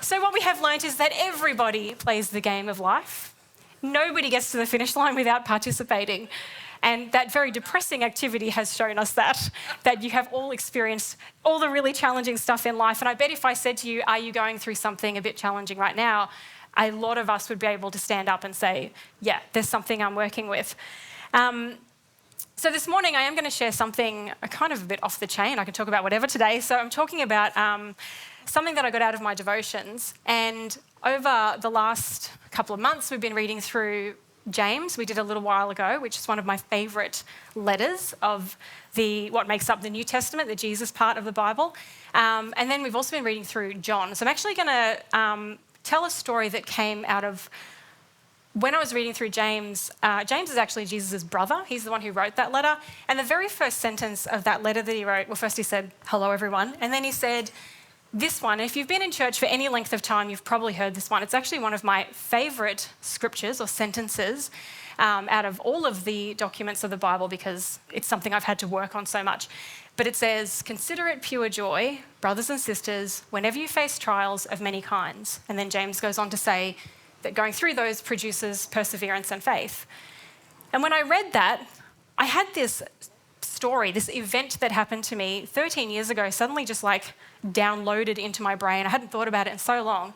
So what we have learnt is that everybody plays the game of life. Nobody gets to the finish line without participating. And that very depressing activity has shown us that you have all experienced all the really challenging stuff in life. And I bet if I said to you, are you going through something a bit challenging right now? A lot of us would be able to stand up and say, yeah, there's something I'm working with. So this morning I am going to share something kind of a bit off the chain. I can talk about whatever today. So I'm talking about something that I got out of my devotions. And over the last couple of months, we've been reading through James. We did a little while ago, which is one of my favourite letters of what makes up the New Testament, the Jesus part of the Bible. And then we've also been reading through John. So I'm actually going to tell a story that came out of when I was reading through James. James is actually Jesus' brother. He's the one who wrote that letter. And the very first sentence of that letter that he wrote, well, first he said, hello, everyone. And then he said, this one, if you've been in church for any length of time, you've probably heard this one. It's actually one of my favourite scriptures or sentences out of all of the documents of the Bible because it's something I've had to work on so much. But it says, consider it pure joy, brothers and sisters, whenever you face trials of many kinds. And then James goes on to say that going through those produces perseverance and faith. And when I read that, I had this story, this event that happened to me 13 years ago, suddenly just like downloaded into my brain. I hadn't thought about it in so long.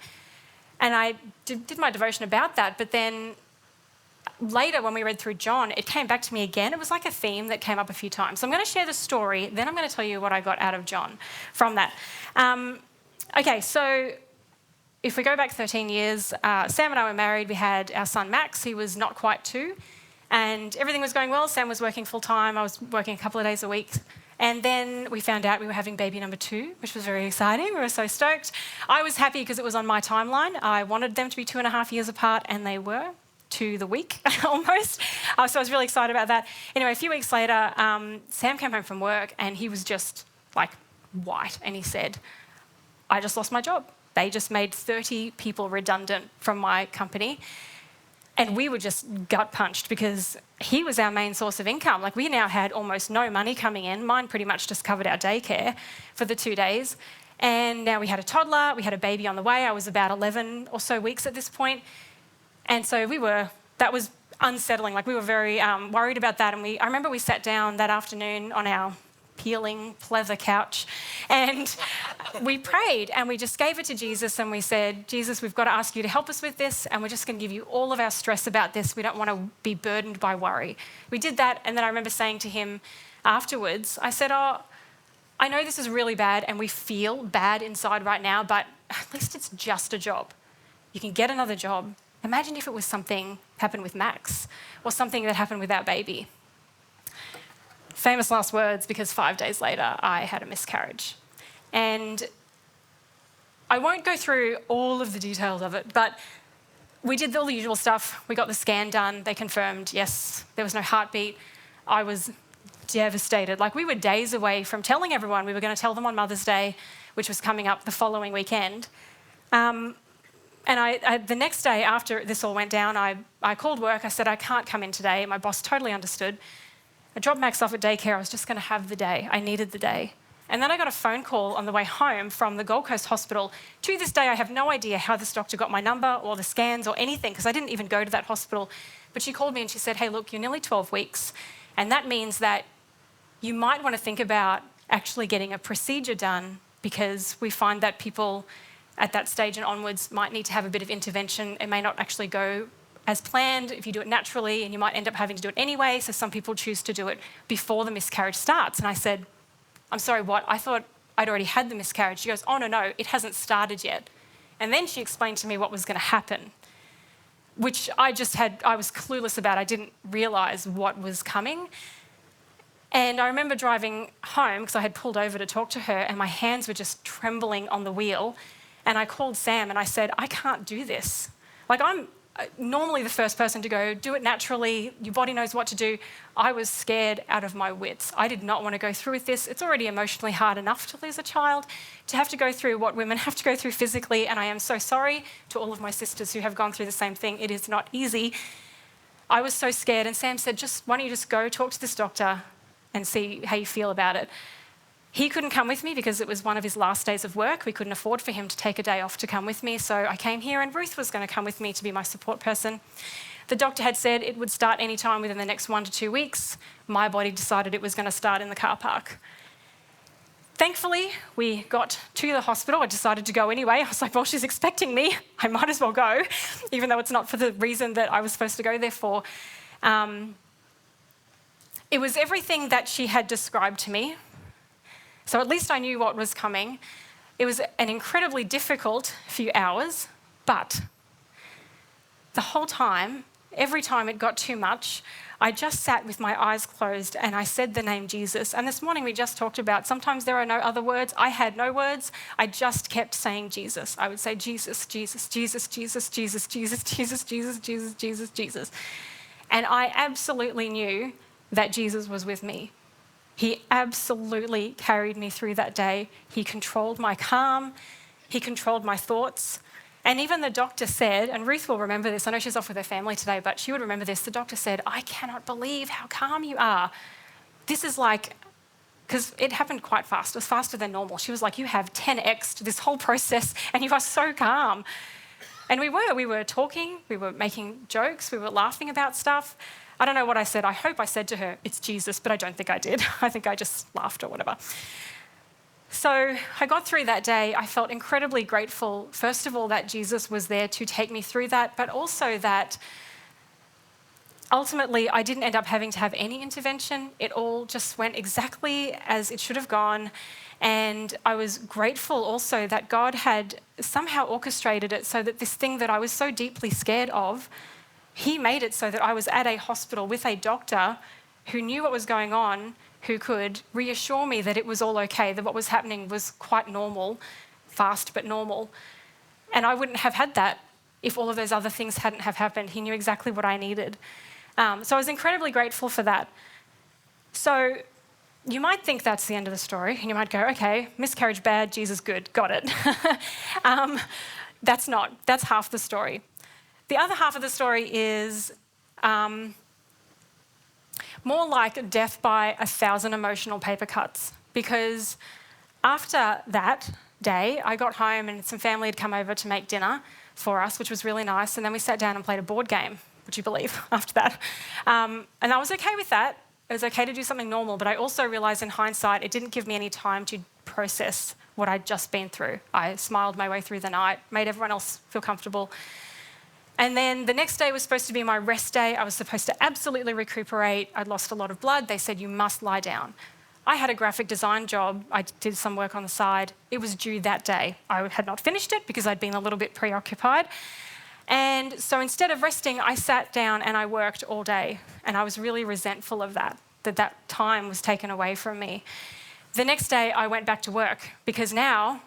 And I did my devotion about that. But then later when we read through John, it came back to me again. It was like a theme that came up a few times. So I'm going to share the story, then I'm going to tell you what I got out of John from that. Okay, so if we go back 13 years, Sam and I were married. We had our son Max. He was not quite 2. And everything was going well. Sam was working full-time. I was working a couple of days a week. And then we found out we were having baby number 2, which was very exciting. We were so stoked. I was happy because it was on my timeline. I wanted them to be 2.5 years apart, and they were, to the week almost. So I was really excited about that. Anyway, a few weeks later, Sam came home from work, and he was just like white. And he said, I just lost my job. They just made 30 people redundant from my company. And we were just gut punched because he was our main source of income. Like we now had almost no money coming in. Mine pretty much just covered our daycare for the 2 days. And now we had a toddler, we had a baby on the way. I was about 11 or so weeks at this point. And so that was unsettling. Like we were very worried about that. And I remember we sat down that afternoon on our peeling pleather couch and we prayed and we just gave it to Jesus and we said, Jesus, we've got to ask you to help us with this and we're just going to give you all of our stress about this. We don't want to be burdened by worry. We did that and then I remember saying to him afterwards, I said, I know this is really bad and we feel bad inside right now, but at least it's just a job. You can get another job. Imagine if it was something happened with Max or something that happened with our baby. Famous last words, because 5 days later I had a miscarriage. And I won't go through all of the details of it, but we did all the usual stuff. We got the scan done. They confirmed, yes, there was no heartbeat. I was devastated. Like we were days away from telling everyone. We were going to tell them on Mother's Day, which was coming up the following weekend. And the next day after this all went down, I called work. I said, I can't come in today. My boss totally understood. I dropped Max off at daycare. I was just going to have the day. I needed the day. And then I got a phone call on the way home from the Gold Coast Hospital. To this day, I have no idea how this doctor got my number or the scans or anything because I didn't even go to that hospital. But she called me and she said, hey, look, you're nearly 12 weeks. And that means that you might want to think about actually getting a procedure done because we find that people at that stage and onwards might need to have a bit of intervention. It may not actually go as planned if you do it naturally, and you might end up having to do it anyway. So some people choose to do it before the miscarriage starts. And I said, I'm sorry, what? I thought I'd already had the miscarriage. She goes, oh, no, it hasn't started yet. And then she explained to me what was going to happen, which I was clueless about. I didn't realise what was coming. And I remember driving home because I had pulled over to talk to her and my hands were just trembling on the wheel. And I called Sam and I said, I can't do this. Like I'm normally the first person to go, do it naturally, your body knows what to do. I was scared out of my wits. I did not want to go through with this. It's already emotionally hard enough to lose a child, to have to go through what women have to go through physically, and I am so sorry to all of my sisters who have gone through the same thing. It is not easy. I was so scared, and Sam said, why don't you just go talk to this doctor and see how you feel about it. He couldn't come with me because it was one of his last days of work. We couldn't afford for him to take a day off to come with me. So I came here and Ruth was going to come with me to be my support person. The doctor had said it would start any time within the next 1 to 2 weeks. My body decided it was going to start in the car park. Thankfully, we got to the hospital. I decided to go anyway. I was like, well, she's expecting me. I might as well go, even though it's not for the reason that I was supposed to go there for. It was everything that she had described to me. So at least I knew what was coming. It was an incredibly difficult few hours, but the whole time, every time it got too much, I just sat with my eyes closed and I said the name Jesus. And this morning we just talked about sometimes there are no other words. I had no words. I just kept saying Jesus. I would say Jesus, Jesus, Jesus, Jesus, Jesus, Jesus, Jesus, Jesus, Jesus, Jesus, Jesus. And I absolutely knew that Jesus was with me. He absolutely carried me through that day. He controlled my calm. He controlled my thoughts. And even the doctor said, and Ruth will remember this, I know she's off with her family today, but she would remember this. The doctor said, I cannot believe how calm you are. This is like, because it happened quite fast. It was faster than normal. She was like, you have 10x'd this whole process and you are so calm. And we were talking, we were making jokes, we were laughing about stuff. I don't know what I said. I hope I said to her, it's Jesus, but I don't think I did. I think I just laughed or whatever. So I got through that day. I felt incredibly grateful, first of all, that Jesus was there to take me through that, but also that ultimately I didn't end up having to have any intervention. It all just went exactly as it should have gone. And I was grateful also that God had somehow orchestrated it so that this thing that I was so deeply scared of, He made it so that I was at a hospital with a doctor who knew what was going on, who could reassure me that it was all okay, that what was happening was quite normal, fast but normal. And I wouldn't have had that if all of those other things hadn't have happened. He knew exactly what I needed. So I was incredibly grateful for that. So you might think that's the end of the story, and you might go, okay, miscarriage bad, Jesus good, got it. That's not. That's half the story. The other half of the story is more like death by 1,000 emotional paper cuts, because after that day, I got home and some family had come over to make dinner for us, which was really nice, and then we sat down and played a board game, would you believe, after that. And I was okay with that. It was okay to do something normal, but I also realised in hindsight it didn't give me any time to process what I'd just been through. I smiled my way through the night, made everyone else feel comfortable. And then the next day was supposed to be my rest day. I was supposed to absolutely recuperate. I'd lost a lot of blood. They said, you must lie down. I had a graphic design job. I did some work on the side. It was due that day. I had not finished it because I'd been a little bit preoccupied. And so instead of resting, I sat down and I worked all day. And I was really resentful of that time was taken away from me. The next day, I went back to work because now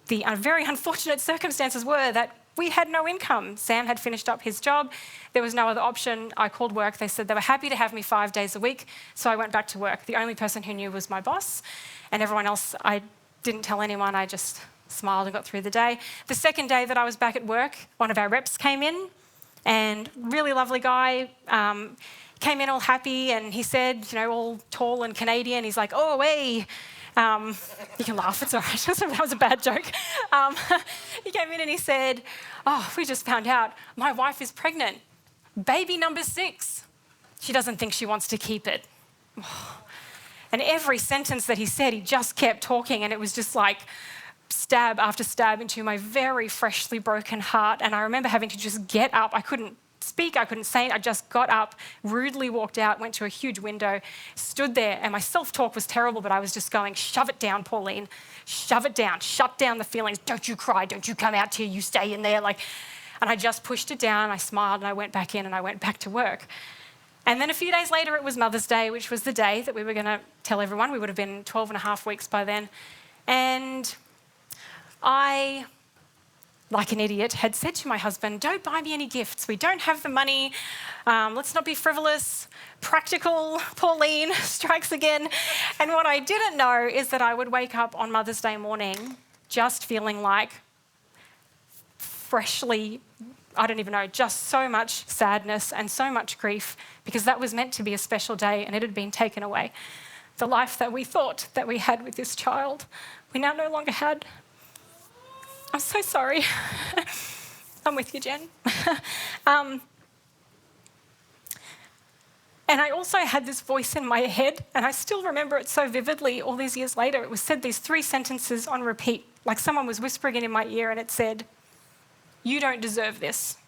the very unfortunate circumstances were that we had no income. Sam had finished up his job. There was no other option. I called work. They said they were happy to have me 5 days a week. So I went back to work. The only person who knew was my boss, and everyone else, I didn't tell anyone. I just smiled and got through the day. The second day that I was back at work, one of our reps came in, and really lovely guy, came in all happy, and he said, all tall and Canadian, he's like, oh, hey. You can laugh, it's all right. That was a bad joke. He came in and he said, oh, we just found out my wife is pregnant. Baby number 6. She doesn't think she wants to keep it. And every sentence that he said, he just kept talking, and it was just like stab after stab into my very freshly broken heart. And I remember having to just get up. I couldn't speak, I couldn't say it. I just got up, rudely walked out, went to a huge window, stood there, and my self-talk was terrible, but I was just going, shove it down, Pauline, shove it down, shut down the feelings, don't you cry, don't you come out here, you stay in there. And I just pushed it down, I smiled, and I went back in and I went back to work. And then a few days later, it was Mother's Day, which was the day that we were going to tell everyone. We would have been 12 and a half weeks by then. And I, like an idiot, had said to my husband, don't buy me any gifts. We don't have the money. Let's not be frivolous. Practical Pauline strikes again. And what I didn't know is that I would wake up on Mother's Day morning just feeling like freshly, I don't even know, just so much sadness and so much grief, because that was meant to be a special day and it had been taken away. the life that we thought that we had with this child, we now no longer had. I'm so sorry. I'm with you, Jen. And I also had this voice in my head, and I still remember it so vividly all these years later. It was said these 3 sentences on repeat, like someone was whispering it in my ear, and it said, "You don't deserve this.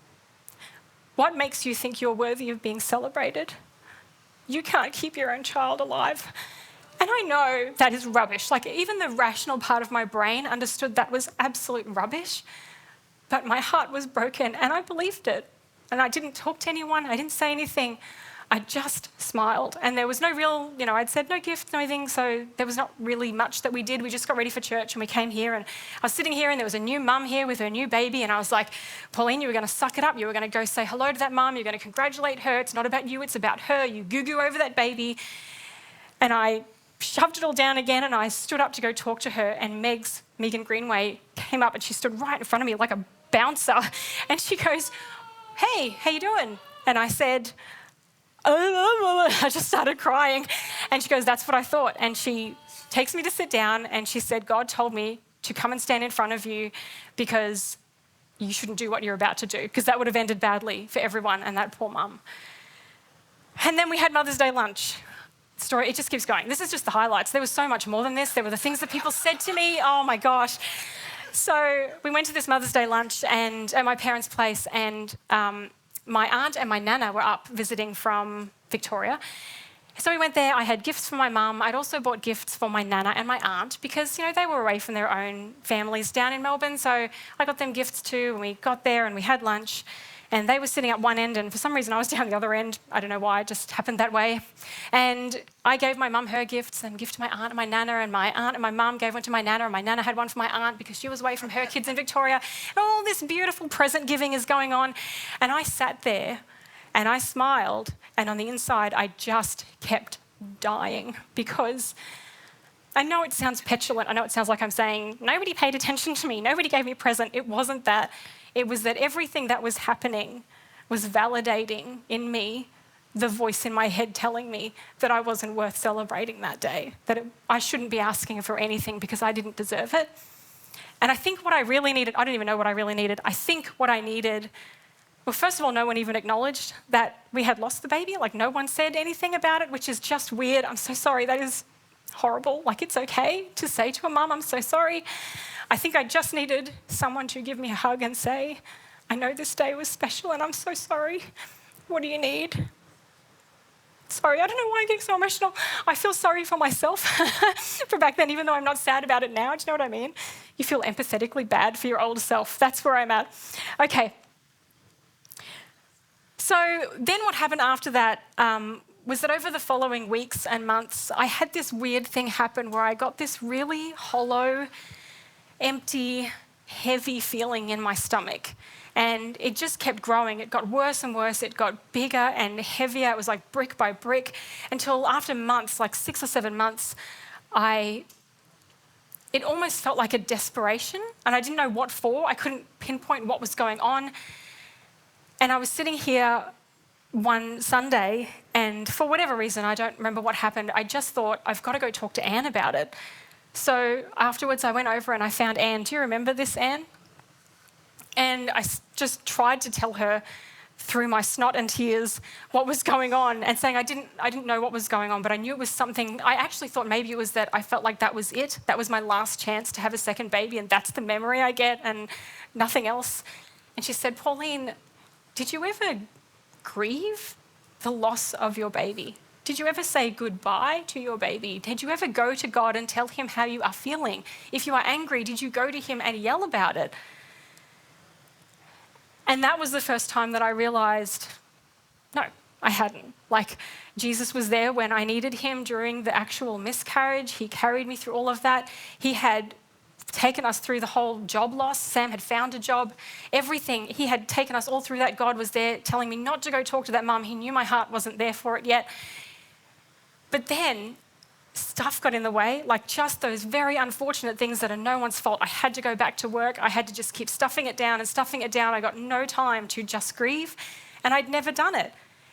What makes you think you're worthy of being celebrated? You can't keep your own child alive." And I know that is rubbish. Like, even the rational part of my brain understood that was absolute rubbish, but my heart was broken, and I believed it. And I didn't talk to anyone, I didn't say anything. I just smiled, and there was no real, I'd said no gift, no anything, so there was not really much that we did. We just got ready for church and we came here, and I was sitting here and there was a new mum here with her new baby, and I was like, "Pauline, you were going to suck it up. You were going to go say hello to that mum. You're going to congratulate her. It's not about you, it's about her. You goo-goo over that baby." And I shoved it all down again, and I stood up to go talk to her, and Megan Greenway came up and she stood right in front of me like a bouncer, and she goes, "Hey, how you doing?" And I said, I just started crying. And she goes, "That's what I thought." And she takes me to sit down and she said, "God told me to come and stand in front of you because you shouldn't do what you're about to do, because that would have ended badly for everyone and that poor mum." And then we had Mother's Day lunch. Story, it just keeps going. This is just the highlights. There was so much more than this. There were the things that people said to me. Oh my gosh. So we went to this Mother's Day lunch and at my parents' place, and my aunt and my nana were up visiting from Victoria. So we went there. I had gifts for my mum. I'd also bought gifts for my nana and my aunt because, they were away from their own families down in Melbourne. So I got them gifts too, and we got there and we had lunch. And they were sitting at one end, and for some reason I was down the other end. I don't know why, it just happened that way. And I gave my mum her gifts, and gift to my aunt and my nana, and my aunt and my mum gave one to my nana, and my nana had one for my aunt because she was away from her kids in Victoria. And all this beautiful present giving is going on. And I sat there and I smiled, and on the inside I just kept dying, because I know it sounds petulant. I know it sounds like I'm saying, nobody paid attention to me, nobody gave me a present. It wasn't that. It was that everything that was happening was validating in me the voice in my head telling me that I wasn't worth celebrating that day, that I shouldn't be asking for anything because I didn't deserve it. And I think what I really needed, I don't even know what I really needed. I think what I needed, well, first of all, no one even acknowledged that we had lost the baby. Like, no one said anything about it, which is just weird. I'm so sorry. That is horrible. Like, it's okay to say to a mum, "I'm so sorry." I think I just needed someone to give me a hug and say, "I know this day was special and I'm so sorry. What do you need?" Sorry, I don't know why I'm getting so emotional. I feel sorry for myself for back then, even though I'm not sad about it now. Do you know what I mean? You feel empathetically bad for your older self. That's where I'm at. Okay. So then what happened after that was that over the following weeks and months, I had this weird thing happen where I got this really hollow, empty, heavy feeling in my stomach. And it just kept growing. It got worse and worse. It got bigger and heavier. It was like brick by brick, until after months, like 6 or 7 months, it almost felt like a desperation, and I didn't know what for. I couldn't pinpoint what was going on. And I was sitting here one Sunday, and for whatever reason, I don't remember what happened, I just thought, I've got to go talk to Anne about it. So afterwards, I went over and I found Anne. Do you remember this, Anne? And I just tried to tell her through my snot and tears what was going on, and saying I didn't know what was going on, but I knew it was something. I actually thought maybe it was that I felt like that was it. That was my last chance to have a second baby, and that's the memory I get and nothing else. And she said, "Pauline, did you ever grieve the loss of your baby? Did you ever say goodbye to your baby? Did you ever go to God and tell him how you are feeling? If you are angry, did you go to him and yell about it?" And that was the first time that I realised, no, I hadn't. Like, Jesus was there when I needed him during the actual miscarriage. He carried me through all of that. He had taken us through the whole job loss. Sam had found a job. Everything. He had taken us all through that. God was there telling me not to go talk to that mum. He knew my heart wasn't there for it yet. But then stuff got in the way, like just those very unfortunate things that are no one's fault. I had to go back to work. I had to just keep stuffing it down and stuffing it down. I got no time to just grieve, and I'd never done it.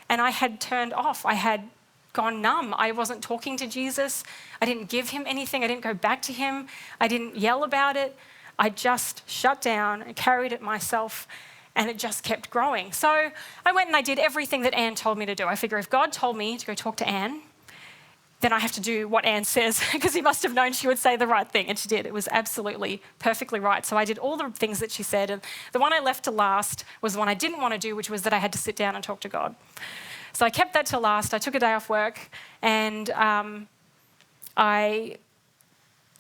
And I had turned off. I had gone numb. I wasn't talking to Jesus. I didn't give him anything. I didn't go back to him. I didn't yell about it. I just shut down and carried it myself, and it just kept growing. So I went and I did everything that Anne told me to do. I figure if God told me to go talk to Anne, then I have to do what Anne says, because he must have known she would say the right thing, and she did. It was absolutely perfectly right. So I did all the things that she said, and the one I left to last was the one I didn't want to do, which was that I had to sit down and talk to God. So I kept that till last. I took a day off work, and I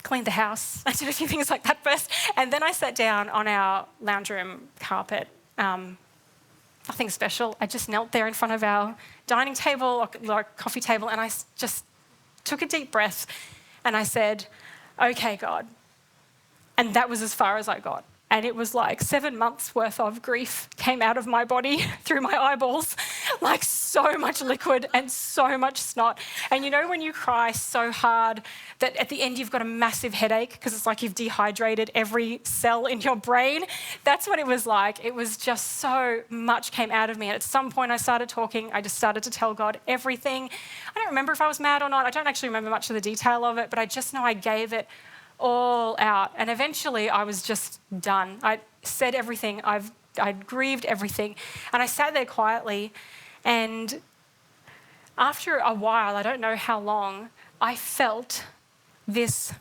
cleaned the house. I did a few things like that first, and then I sat down on our lounge room carpet. Nothing special. I just knelt there in front of our dining table or coffee table, and I just took a deep breath, and I said, okay, God. And that was as far as I got. And it was like 7 months worth of grief came out of my body through my eyeballs, like so much liquid and so much snot. And you know when you cry so hard that at the end you've got a massive headache because it's like you've dehydrated every cell in your brain? That's what it was like. It was just so much came out of me. And at some point I started talking. I just started to tell God everything. I don't remember if I was mad or not. I don't actually remember much of the detail of it, but I just know I gave it all out. And eventually I was just done. I said everything. I'd grieved everything. And I sat there quietly, and after a while, I don't know how long, I felt this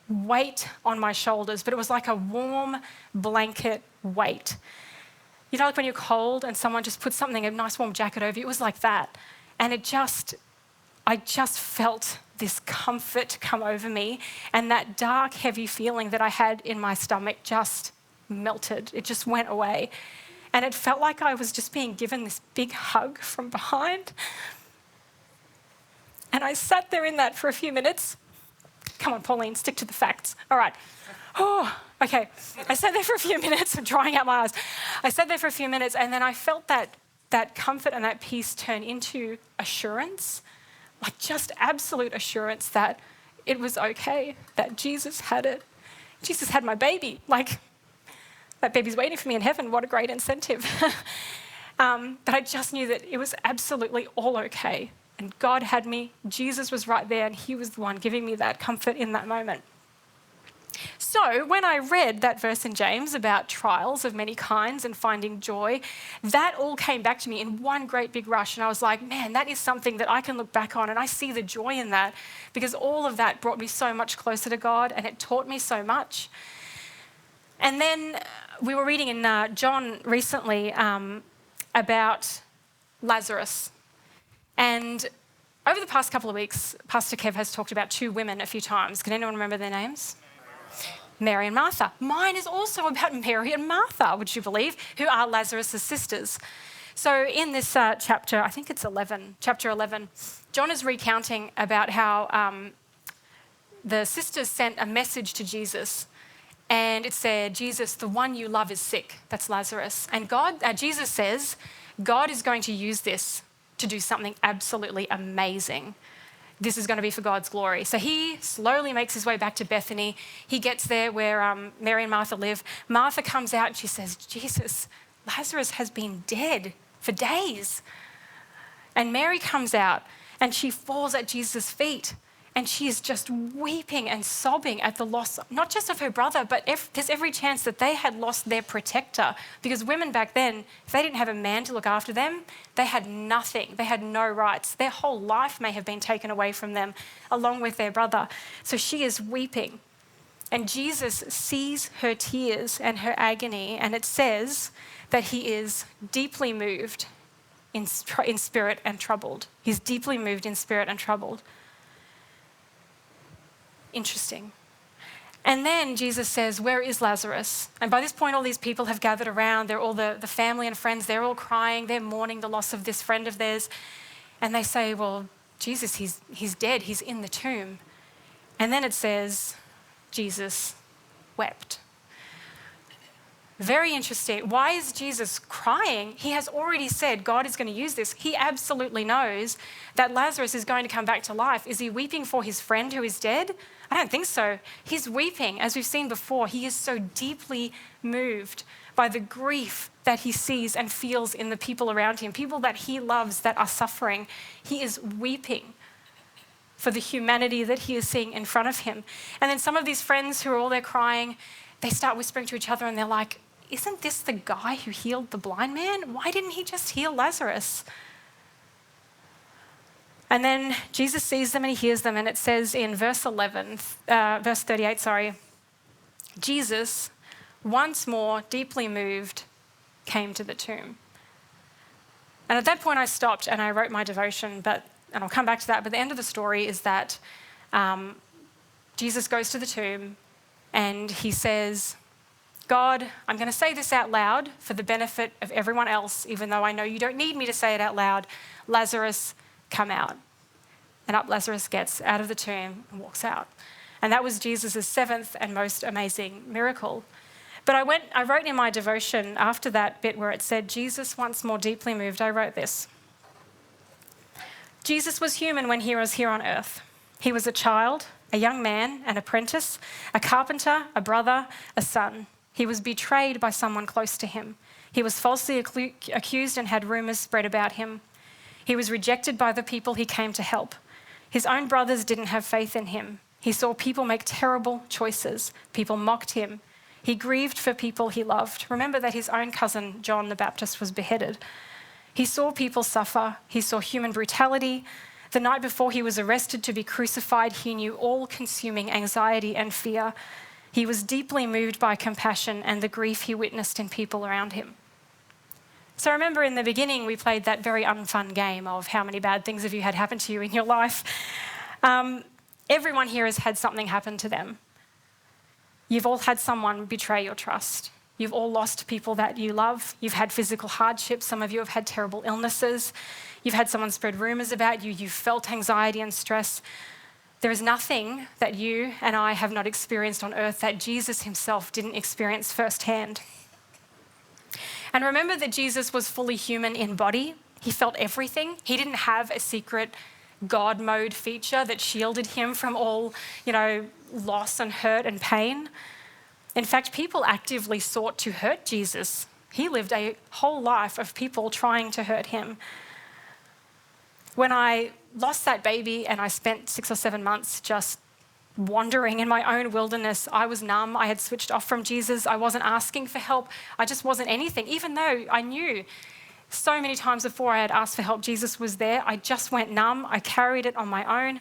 weight on my shoulders, but it was like a warm blanket weight. You know, like when you're cold and someone just puts something, a nice warm jacket over you, it was like that. And I just felt this comfort come over me, and that dark, heavy feeling that I had in my stomach just melted. It just went away. And it felt like I was just being given this big hug from behind. And I sat there in that for a few minutes. Come on, Pauline, stick to the facts. All right. Oh, okay. I sat there for a few minutes, I'm drying out my eyes. I sat there for a few minutes, and then I felt that comfort and that peace turn into assurance. Like just absolute assurance that it was okay, that Jesus had it. Jesus had my baby. Like, that baby's waiting for me in heaven. What a great incentive. But I just knew that it was absolutely all okay. And God had me. Jesus was right there, and he was the one giving me that comfort in that moment. So when I read that verse in James about trials of many kinds and finding joy, that all came back to me in one great big rush. And I was like, man, that is something that I can look back on, and I see the joy in that, because all of that brought me so much closer to God, and it taught me so much. And then we were reading in John recently about Lazarus. And over the past couple of weeks, Pastor Kev has talked about two women a few times. Can anyone remember their names? Mary and Martha. Mine is also about Mary and Martha, would you believe, who are Lazarus' sisters. So in this chapter, I think it's chapter 11, John is recounting about how the sisters sent a message to Jesus, and it said, Jesus, the one you love is sick. That's Lazarus. And Jesus says, God is going to use this to do something absolutely amazing. This is going to be for God's glory. So he slowly makes his way back to Bethany. He gets there where Mary and Martha live. Martha comes out and she says, Jesus, Lazarus has been dead for days. And Mary comes out and she falls at Jesus' feet, and she is just weeping and sobbing at the loss, not just of her brother, but there's every chance that they had lost their protector, because women back then, if they didn't have a man to look after them, they had nothing. They had no rights. Their whole life may have been taken away from them, along with their brother. So she is weeping. And Jesus sees her tears and her agony, and it says that he is deeply moved in spirit and troubled. He's deeply moved in spirit and troubled. Interesting. And then Jesus says, where is Lazarus? And by this point, all these people have gathered around. They're all the family and friends. They're all crying. They're mourning the loss of this friend of theirs. And they say, well, Jesus, he's dead. He's in the tomb. And then it says, Jesus wept. Very interesting. Why is Jesus crying? He has already said God is going to use this. He absolutely knows that Lazarus is going to come back to life. Is he weeping for his friend who is dead? I don't think so. He's weeping. As we've seen before, he is so deeply moved by the grief that he sees and feels in the people around him, people that he loves that are suffering. He is weeping for the humanity that he is seeing in front of him. And then some of these friends who are all there crying, they start whispering to each other and they're like, isn't this the guy who healed the blind man? Why didn't he just heal Lazarus? And then Jesus sees them and he hears them, and it says in verse 38, Jesus, once more deeply moved, came to the tomb. And at that point I stopped and I wrote my devotion, and I'll come back to that, but the end of the story is that Jesus goes to the tomb and he says, God, I'm going to say this out loud for the benefit of everyone else, even though I know you don't need me to say it out loud. Lazarus, come out. And up Lazarus gets out of the tomb and walks out. And that was Jesus' seventh and most amazing miracle. But I wrote in my devotion after that bit where it said, Jesus once more deeply moved, I wrote this. Jesus was human when he was here on earth. He was a child, a young man, an apprentice, a carpenter, a brother, a son. He was betrayed by someone close to him. He was falsely accused and had rumours spread about him. He was rejected by the people he came to help. His own brothers didn't have faith in him. He saw people make terrible choices. People mocked him. He grieved for people he loved. Remember that his own cousin, John the Baptist, was beheaded. He saw people suffer. He saw human brutality. The night before he was arrested to be crucified, he knew all-consuming anxiety and fear. He was deeply moved by compassion and the grief he witnessed in people around him. So remember in the beginning, we played that very unfun game of how many bad things have you had happen to you in your life. Everyone here has had something happen to them. You've all had someone betray your trust. You've all lost people that you love. You've had physical hardships. Some of you have had terrible illnesses. You've had someone spread rumours about you. You've felt anxiety and stress. There is nothing that you and I have not experienced on earth that Jesus himself didn't experience firsthand. And remember that Jesus was fully human in body. He felt everything. He didn't have a secret God mode feature that shielded him from all, loss and hurt and pain. In fact, people actively sought to hurt Jesus. He lived a whole life of people trying to hurt him. When I lost that baby and I spent 6 or 7 months just wandering in my own wilderness, I was numb. I had switched off from Jesus. I wasn't asking for help. I just wasn't anything, even though I knew so many times before I had asked for help, Jesus was there. I just went numb. I carried it on my own.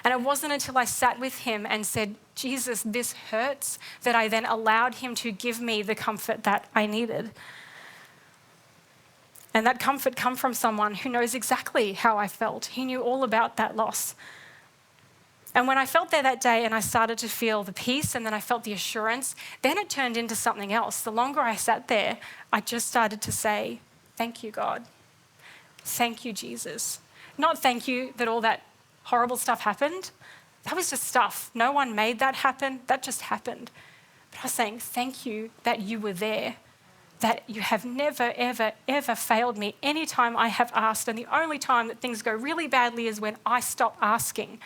And it wasn't until I sat with him and said, Jesus, this hurts, that I then allowed him to give me the comfort that I needed. And that comfort come from someone who knows exactly how I felt. He knew all about that loss. And when I felt there that day and I started to feel the peace and then I felt the assurance, then it turned into something else. The longer I sat there, I just started to say, thank you, God. Thank you, Jesus. Not thank you that all that horrible stuff happened. That was just stuff. No one made that happen. That just happened. But I was saying, thank you that you were there, that you have never, ever, ever failed me any time I have asked. And the only time that things go really badly is when I stop asking,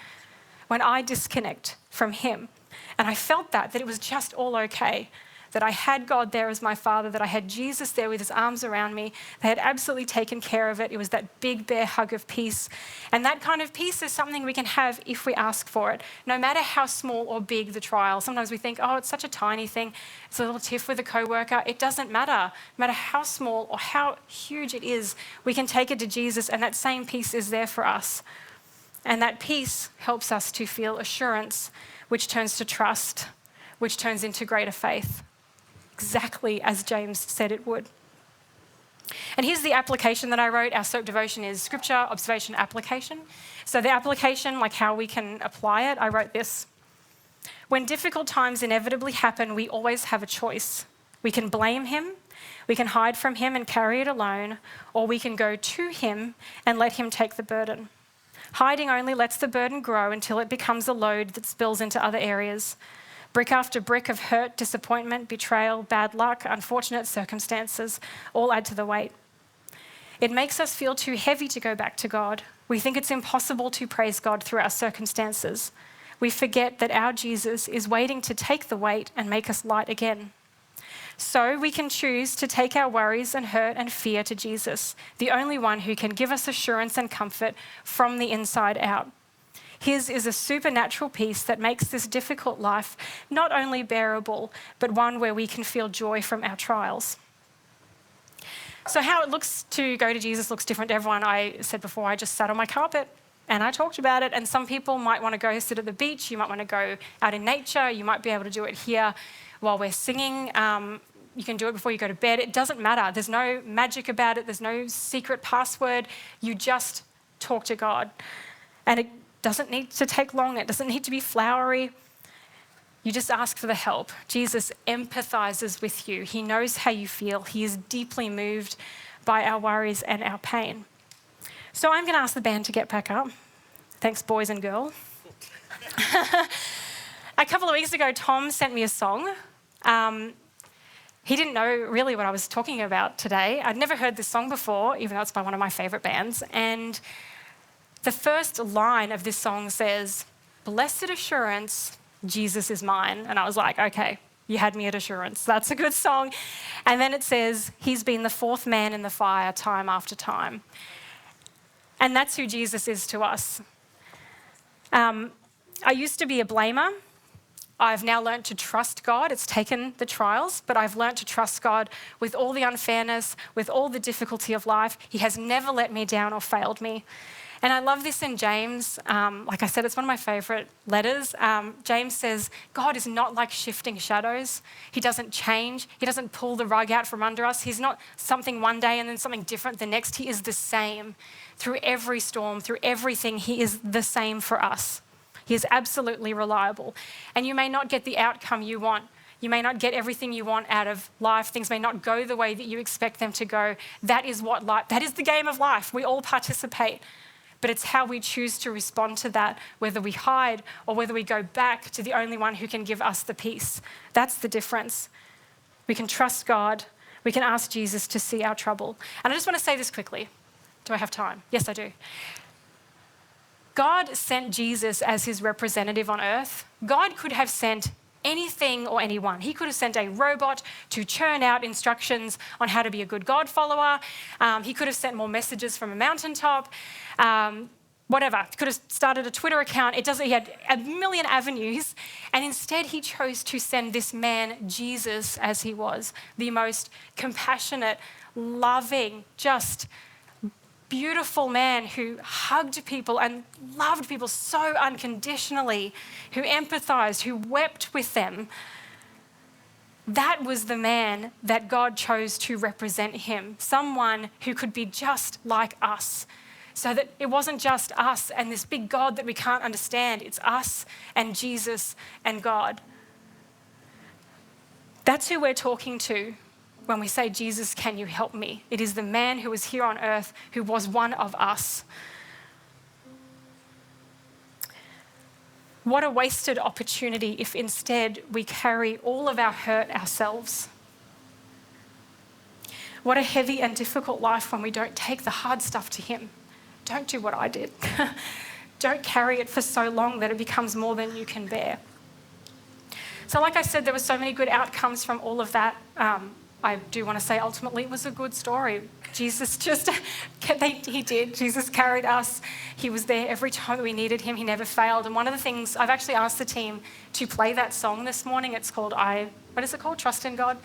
when I disconnect from him. And I felt that it was just all okay, that I had God there as my Father, that I had Jesus there with his arms around me. They had absolutely taken care of it. It was that big bear hug of peace. And that kind of peace is something we can have if we ask for it, no matter how small or big the trial. Sometimes we think, oh, it's such a tiny thing. It's a little tiff with a coworker. It doesn't matter. No matter how small or how huge it is, we can take it to Jesus and that same peace is there for us. And that peace helps us to feel assurance, which turns to trust, which turns into greater faith. Exactly as James said it would. And here's the application that I wrote. Our SOAP devotion is scripture, observation, application. So the application, like how we can apply it, I wrote this. When difficult times inevitably happen, we always have a choice. We can blame him, we can hide from him and carry it alone, or we can go to him and let him take the burden. Hiding only lets the burden grow until it becomes a load that spills into other areas. Brick after brick of hurt, disappointment, betrayal, bad luck, unfortunate circumstances all add to the weight. It makes us feel too heavy to go back to God. We think it's impossible to praise God through our circumstances. we forget that our Jesus is waiting to take the weight and make us light again. So we can choose to take our worries and hurt and fear to Jesus, the only one who can give us assurance and comfort from the inside out. His is a supernatural peace that makes this difficult life not only bearable, but one where we can feel joy from our trials. So how it looks to go to Jesus looks different to everyone. I said before, I just sat on my carpet and I talked about it. And some people might want to go sit at the beach. You might want to go out in nature. You might be able to do it here while we're singing. You can do it before you go to bed. It doesn't matter. There's no magic about it. There's no secret password. You just talk to God. And it doesn't need to take long. It doesn't need to be flowery. You just ask for the help. Jesus empathizes with you. He knows how you feel. He is deeply moved by our worries and our pain. So I'm going to ask the band to get back up. Thanks, boys and girls. A couple of weeks ago, Tom sent me a song. He didn't know really what I was talking about today. I'd never heard this song before, even though it's by one of my favourite bands. And the first line of this song says, "Blessed assurance, Jesus is mine." And I was like, okay, you had me at assurance. That's a good song. And then it says, "He's been the fourth man in the fire time after time." And that's who Jesus is to us. I used to be a blamer. I've now learned to trust God. It's taken the trials, but I've learned to trust God with all the unfairness, with all the difficulty of life. He has never let me down or failed me. And I love this in James. Like I said, it's one of my favourite letters. James says, God is not like shifting shadows. He doesn't change. He doesn't pull the rug out from under us. He's not something one day and then something different the next. He is the same through every storm, through everything. He is the same for us. He is absolutely reliable. And you may not get the outcome you want. You may not get everything you want out of life. Things may not go the way that you expect them to go. That is the game of life. We all participate. But it's how we choose to respond to that, whether we hide or whether we go back to the only one who can give us the peace. That's the difference. We can trust God. We can ask Jesus to see our trouble. And I just want to say this quickly. Do I have time? Yes, I do. God sent Jesus as his representative on earth. God could have sent anything or anyone. He could have sent a robot to churn out instructions on how to be a good God follower. He could have sent more messages from a mountaintop. Whatever. He could have started a Twitter account. He had a million avenues. And instead he chose to send this man, Jesus, as he was, the most compassionate, loving, just beautiful man who hugged people and loved people so unconditionally, who empathized, who wept with them. That was the man that God chose to represent him, someone who could be just like us, so that it wasn't just us and this big God that we can't understand. It's us and Jesus and God. That's who we're talking to when we say, Jesus, can you help me? It is the man who was here on earth, who was one of us. What a wasted opportunity if instead we carry all of our hurt ourselves. What a heavy and difficult life when we don't take the hard stuff to him. Don't do what I did. Don't carry it for so long that it becomes more than you can bear. So like I said, there were so many good outcomes from all of that. I do want to say ultimately it was a good story. Jesus he did. Jesus carried us. He was there every time we needed him. He never failed. And one of the things, I've actually asked the team to play that song this morning. It's called Trust in God.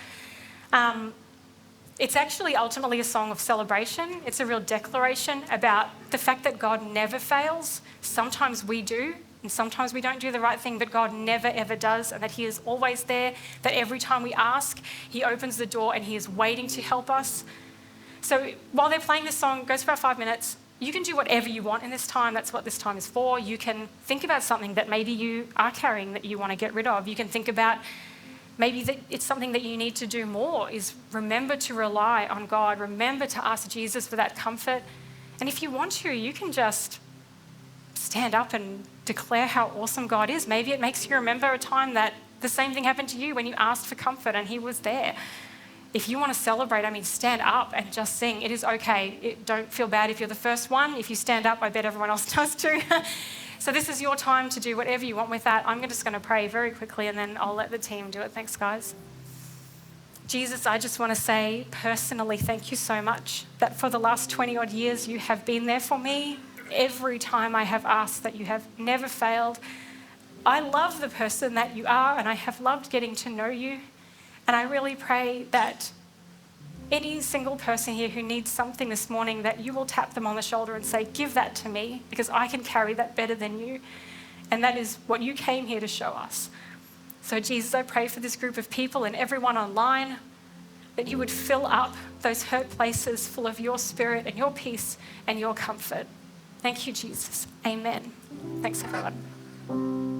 It's actually ultimately a song of celebration. It's a real declaration about the fact that God never fails. Sometimes we do. And sometimes we don't do the right thing, but God never, ever does, and that he is always there, that every time we ask, he opens the door and he is waiting to help us. So while they're playing this song, it goes for about 5 minutes. You can do whatever you want in this time. That's what this time is for. You can think about something that maybe you are carrying that you want to get rid of. You can think about maybe that it's something that you need to do more, is remember to rely on God. Remember to ask Jesus for that comfort. And if you want to, you can just stand up and declare how awesome God is. Maybe it makes you remember a time that the same thing happened to you when you asked for comfort and he was there. If you want to celebrate, stand up and just sing. It is okay. Don't feel bad if you're the first one. If you stand up, I bet everyone else does too. So this is your time to do whatever you want with that. I'm just going to pray very quickly and then I'll let the team do it. Thanks, guys. Jesus, I just want to say personally, thank you so much that for the last 20 odd years, you have been there for me. Every time I have asked, that you have never failed. I love the person that you are, and I have loved getting to know you. And I really pray that any single person here who needs something this morning, that you will tap them on the shoulder and say, give that to me, because I can carry that better than you. And that is what you came here to show us. So Jesus, I pray for this group of people and everyone online, that you would fill up those hurt places full of your spirit and your peace and your comfort. Thank you, Jesus. Amen. Thanks, everyone.